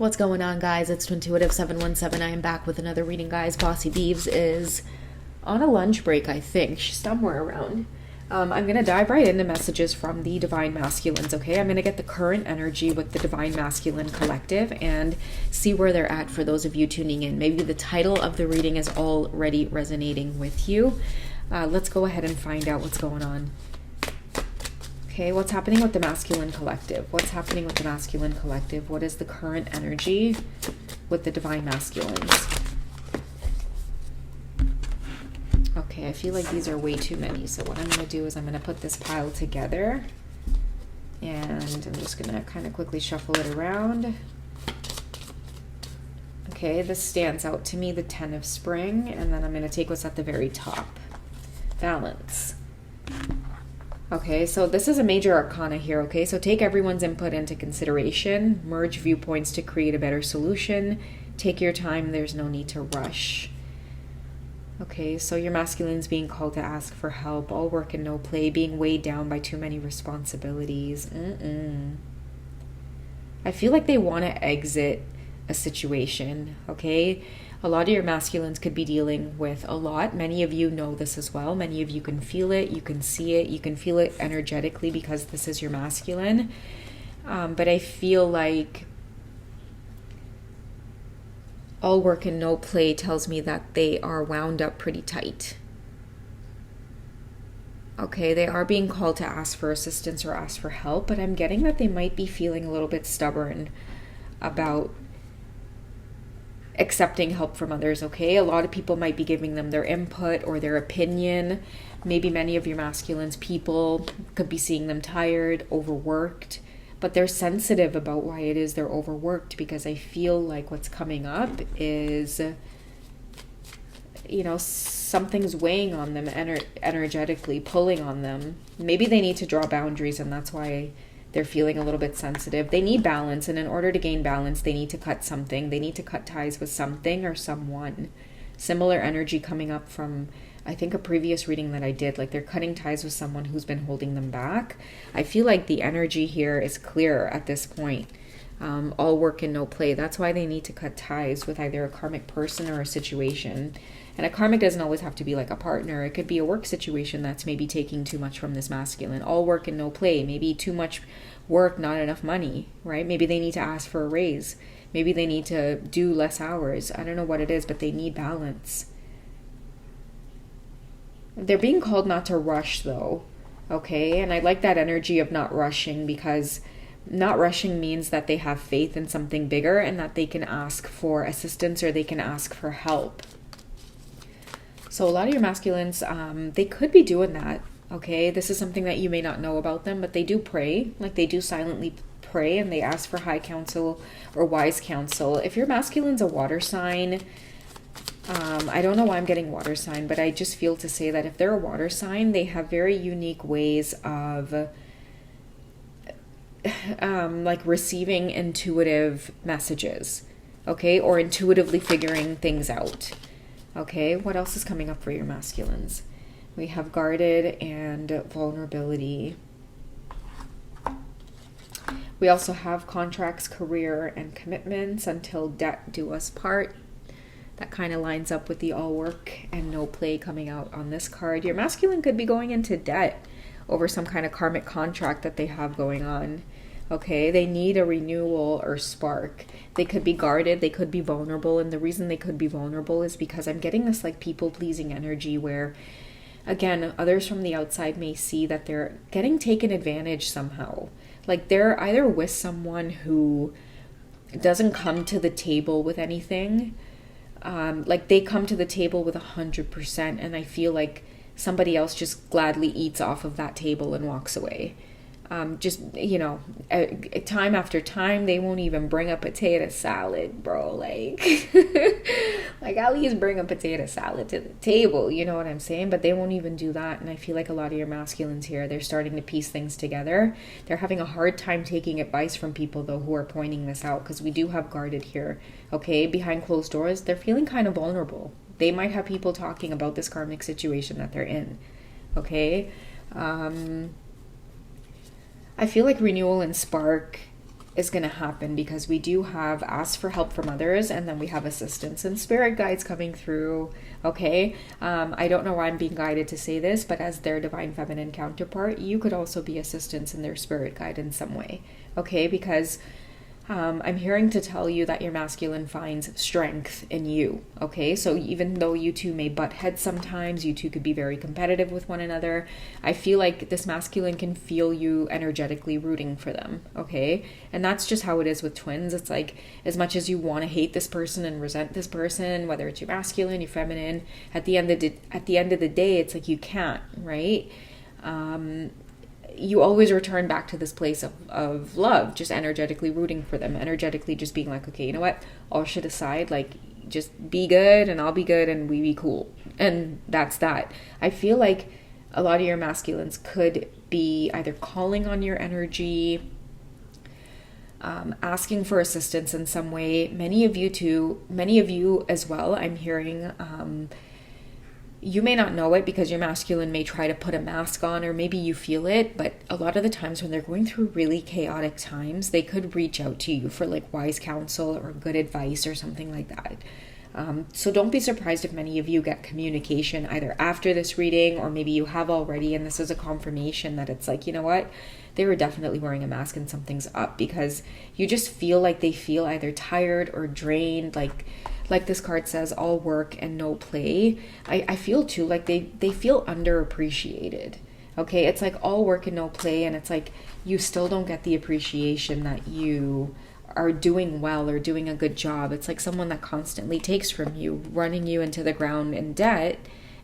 What's going on, guys? It's Twintuitive717. I am back with another reading, guys. Bossy Beeves is on a lunch break, I think. She's somewhere around. I'm going to dive right into messages from the Divine Masculines, okay? I'm going to get the current energy with the Divine Masculine Collective and see where they're at for those of you tuning in. Maybe the title of the reading is already resonating with you. Let's go ahead and find out what's going on. Okay, what's happening with the Masculine Collective? What's happening with the Masculine Collective? What is the current energy with the Divine Masculines? Okay, I feel like these are way too many. So what I'm going to do is I'm going to put this pile together. And I'm just going to kind of quickly shuffle it around. Okay, this stands out to me, the 10 of Spring. And then I'm going to take what's at the very top. Balance. Okay, so this is a major arcana here, okay? So take everyone's input into consideration, merge viewpoints to create a better solution, take your time, there's no need to rush. Okay, so your masculine's being called to ask for help, all work and no play, being weighed down by too many responsibilities. I feel like they want to exit a situation, okay? A lot of your masculines could be dealing with a lot. Many of you know this as well. Many of you can feel it. You can see it. You can feel it energetically because this is your masculine. But I feel like all work and no play tells me that they are wound up pretty tight. Okay, they are being called to ask for assistance or ask for help, but I'm getting that they might be feeling a little bit stubborn about accepting help from others, okay? A lot of people might be giving them their input or their opinion. Maybe many of your masculines, people could be seeing them tired, overworked, but they're sensitive about why it is they're overworked, because I feel like what's coming up is, you know, something's weighing on them energetically, pulling on them. Maybe they need to draw boundaries, and that's why they're feeling a little bit sensitive. They need balance, and in order to gain balance, they need to cut something. They need to cut ties with something or someone. Similar energy coming up from, I think, a previous reading that I did. Like they're cutting ties with someone who's been holding them back. I feel like the energy here is clear at this point. All work and no play. That's why they need to cut ties with either a karmic person or a situation. And a karmic doesn't always have to be like a partner. It could be a work situation that's maybe taking too much from this masculine. All work and no play. Maybe too much work, not enough money, right? Maybe they need to ask for a raise. Maybe they need to do less hours. I don't know what it is, but they need balance. They're being called not to rush though, okay? And I like that energy of not rushing, because not rushing means that they have faith in something bigger and that they can ask for assistance or they can ask for help. So a lot of your masculines, they could be doing that, okay? This is something that you may not know about them, but they do pray. Like they do silently pray, and they ask for high counsel or wise counsel. If your masculine's a water sign, I don't know why I'm getting water sign, but I just feel to say that if they're a water sign, they have very unique ways of like receiving intuitive messages, okay? Or intuitively figuring things out. Okay, what else is coming up for your masculines? We have guarded and vulnerability. We also have contracts, career, and commitments until death do us part. That kind of lines up with the all work and no play coming out on this card. Your masculine could be going into debt over some kind of karmic contract that they have going on. Okay, they need a renewal or spark. They could be guarded, they could be vulnerable, and the reason they could be vulnerable is because I'm getting this like people-pleasing energy where, again, others from the outside may see that they're getting taken advantage somehow. Like they're either with someone who doesn't come to the table with anything, like they come to the table with 100%, and I feel like somebody else just gladly eats off of that table and walks away. Just, you know, time after time, they won't even bring a potato salad, bro. Like, like at least bring a potato salad to the table, you know what I'm saying? But they won't even do that. And I feel like a lot of your masculines here, they're starting to piece things together. They're having a hard time taking advice from people, though, who are pointing this out, because we do have guarded here, okay? Behind closed doors, they're feeling kind of vulnerable. They might have people talking about this karmic situation that they're in, okay? I feel like renewal and spark is going to happen because we do have ask for help from others, and then we have assistance and spirit guides coming through. Okay. I don't know why I'm being guided to say this, but as their divine feminine counterpart, you could also be assistance in their spirit guide in some way. Okay. Because I'm hearing to tell you that your masculine finds strength in you. Okay, so even though you two may butt heads sometimes, you two could be very competitive with one another, I feel like this masculine can feel you energetically rooting for them. Okay, and that's just how it is with twins. It's like, as much as you want to hate this person and resent this person, whether it's your masculine, your feminine, at the end of the day, it's like you can't, right? You always return back to this place of love, just energetically rooting for them, energetically just being like, okay, you know what, all shit aside, like, just be good and I'll be good and we be cool. And that's that. I feel like a lot of your masculines could be either calling on your energy, asking for assistance in some way. Many of you as well, I'm hearing, you may not know it because your masculine may try to put a mask on, or maybe you feel it, but a lot of the times when they're going through really chaotic times, they could reach out to you for like wise counsel or good advice or something like that. So don't be surprised if many of you get communication either after this reading, or maybe you have already, and this is a confirmation that it's like, you know what, they were definitely wearing a mask and something's up, because you just feel like they feel either tired or drained, like this card says, all work and no play. I feel too like they feel underappreciated. Okay, it's like all work and no play, and it's like you still don't get the appreciation that you are doing well or doing a good job. It's like someone that constantly takes from you, running you into the ground in debt,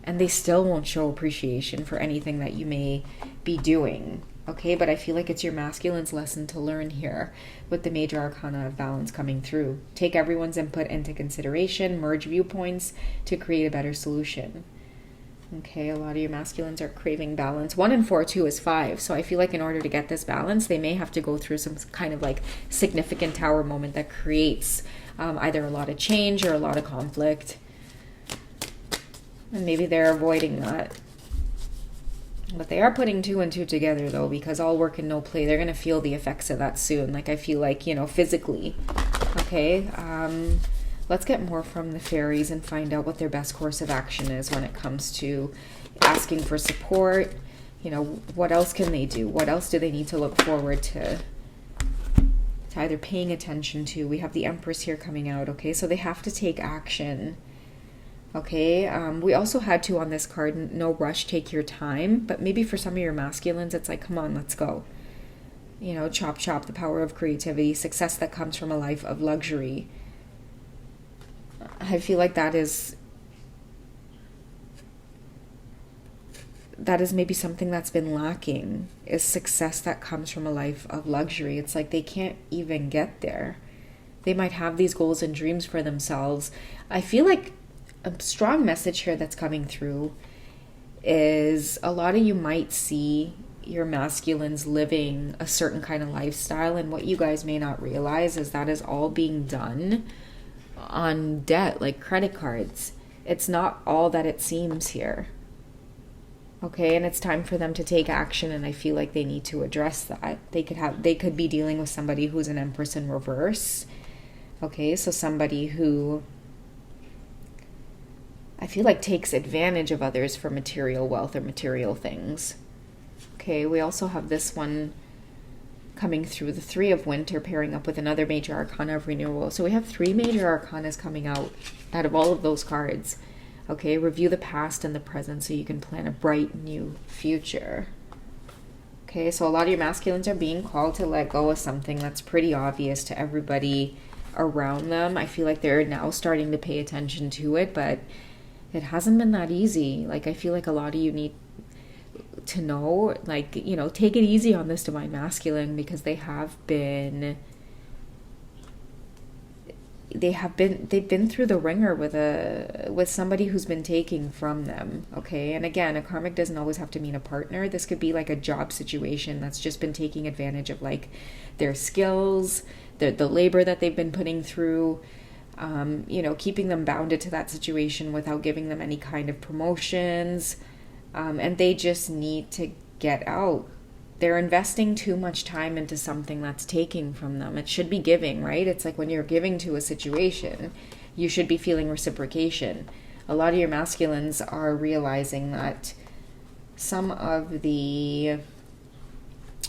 and they still won't show appreciation for anything that you may be doing. Okay, but I feel like it's your masculine's lesson to learn here with the major arcana of balance coming through. Take everyone's input into consideration, merge viewpoints to create a better solution. Okay, a lot of your masculines are craving balance. 1 and 4, 2 is 5. So I feel like in order to get this balance, they may have to go through some kind of like significant tower moment that creates either a lot of change or a lot of conflict. And maybe they're avoiding that. But they are putting 2 and 2 together though, because all work and no play, they're going to feel the effects of that soon. Like I feel like, you know, physically. Okay, let's get more from the fairies and find out what their best course of action is when it comes to asking for support. You know, what else can they do? What else do they need to look forward to either paying attention to? We have the Empress here coming out, okay? So they have to take action. Okay, we also had to on this card, no rush, take your time. But maybe for some of your masculines, it's like, come on, let's go. You know, chop, chop, the power of creativity, success that comes from a life of luxury. I feel like that is maybe something that's been lacking, is success that comes from a life of luxury. It's like they can't even get there. They might have these goals and dreams for themselves. I feel like a strong message here that's coming through is a lot of you might see your masculines living a certain kind of lifestyle, and what you guys may not realize is that is all being done on debt, like credit cards. It's not all that it seems here. Okay, and it's time for them to take action, and I feel like they need to address that. They could be dealing with somebody who's an Empress in reverse. Okay, so somebody who I feel like takes advantage of others for material wealth or material things. Okay, we also have this one coming through, the 3 of Winter, pairing up with another major arcana of renewal. So we have 3 major arcanas coming out of all of those cards. Okay, review the past and the present so you can plan a bright new future. Okay, so a lot of your masculines are being called to let go of something that's pretty obvious to everybody around them. I feel like they're now starting to pay attention to it, but it hasn't been that easy. Like, I feel like a lot of you need to know, like, you know, take it easy on this divine masculine, because they've been through the ringer with somebody who's been taking from them. Okay, and again, a karmic doesn't always have to mean a partner. This could be like a job situation that's just been taking advantage of like their skills, the labor that they've been putting through, you know, keeping them bounded to that situation without giving them any kind of promotions, and they just need to get out. they're investing too much time into something that's taking from them. It should be giving, right? It's like when you're giving to a situation, you should be feeling reciprocation. A lot of your masculines are realizing that some of the...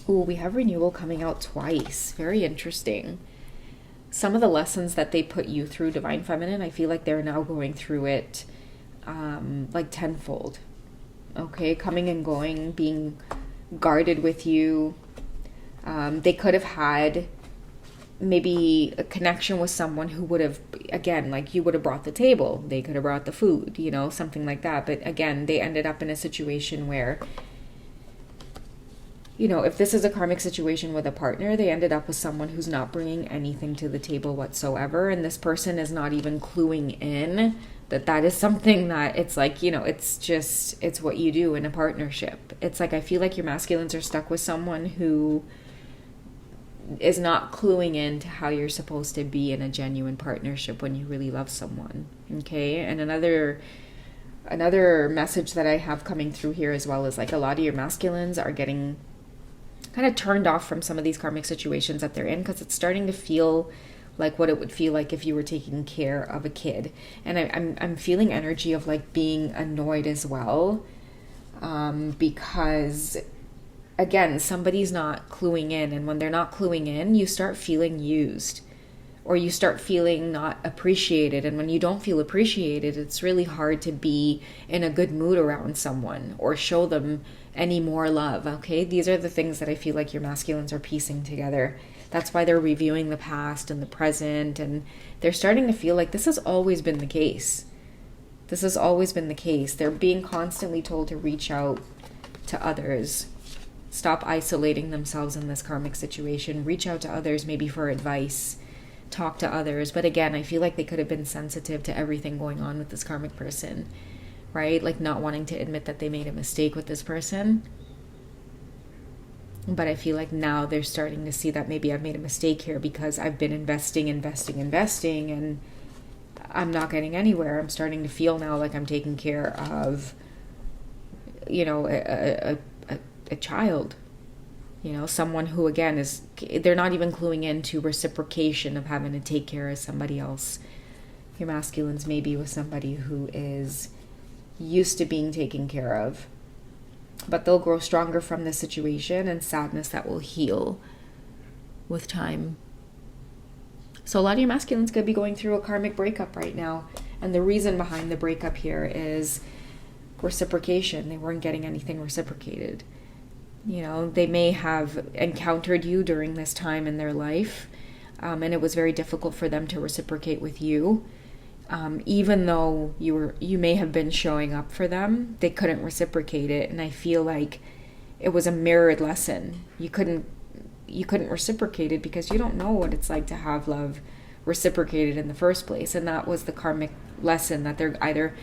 Ooh, we have renewal coming out twice. Very interesting. Some of the lessons that they put you through, Divine Feminine, I feel like they're now going through it like tenfold. Okay, coming and going, being guarded with you. They could have had maybe a connection with someone who would have, again, like you would have brought the table. They could have brought the food, you know, something like that. But again, they ended up in a situation where, you know, if this is a karmic situation with a partner, they ended up with someone who's not bringing anything to the table whatsoever. And this person is not even cluing in that is something that it's like, you know, it's what you do in a partnership. It's like, I feel like your masculines are stuck with someone who is not cluing in to how you're supposed to be in a genuine partnership when you really love someone. Okay. And another message that I have coming through here as well is like a lot of your masculines are getting kind of turned off from some of these karmic situations that they're in, because it's starting to feel like what it would feel like if you were taking care of a kid. And I'm feeling energy of like being annoyed as well, because again, somebody's not cluing in, and when they're not cluing in, you start feeling used, or you start feeling not appreciated. And when you don't feel appreciated, it's really hard to be in a good mood around someone or show them any more love. Okay, these are the things that I feel like your masculines are piecing together. That's why they're reviewing the past and the present, and they're starting to feel like this has always been the case. This has always been the case. They're being constantly told to reach out to others. Stop isolating themselves in this karmic situation. Reach out to others, maybe for advice. Talk to others. But again, I feel like they could have been sensitive to everything going on with this karmic person, right? Like not wanting to admit that they made a mistake with this person. But I feel like now they're starting to see that maybe I've made a mistake here because I've been investing, and I'm not getting anywhere. I'm starting to feel now like I'm taking care of, you know, a child, you know, someone who, again, they're not even cluing into reciprocation of having to take care of somebody else. Your masculines may be with somebody who is used to being taken care of, but they'll grow stronger from this situation, and sadness that will heal with time. So a lot of your masculines could be going through a karmic breakup right now. And the reason behind the breakup here is reciprocation. They weren't getting anything reciprocated. You know, they may have encountered you during this time in their life, and it was very difficult for them to reciprocate with you. Even though you may have been showing up for them, they couldn't reciprocate it. And I feel like it was a mirrored lesson. You couldn't reciprocate it because you don't know what it's like to have love reciprocated in the first place. And that was the karmic lesson that they're either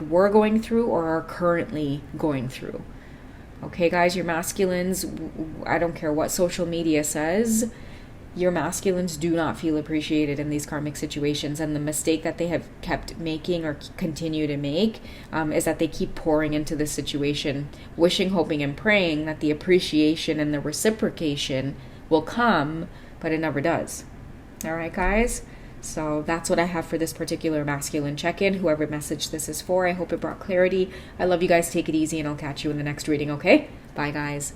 were going through or are currently going through. Okay, guys, your masculines, I don't care what social media says, your masculines do not feel appreciated in these karmic situations. And the mistake that they have kept making or continue to make is that they keep pouring into this situation, wishing, hoping, and praying that the appreciation and the reciprocation will come, but it never does. All right, guys? So that's what I have for this particular masculine check-in. Whoever message this is for, I hope it brought clarity. I love you guys. Take it easy, and I'll catch you in the next reading, okay? Bye, guys.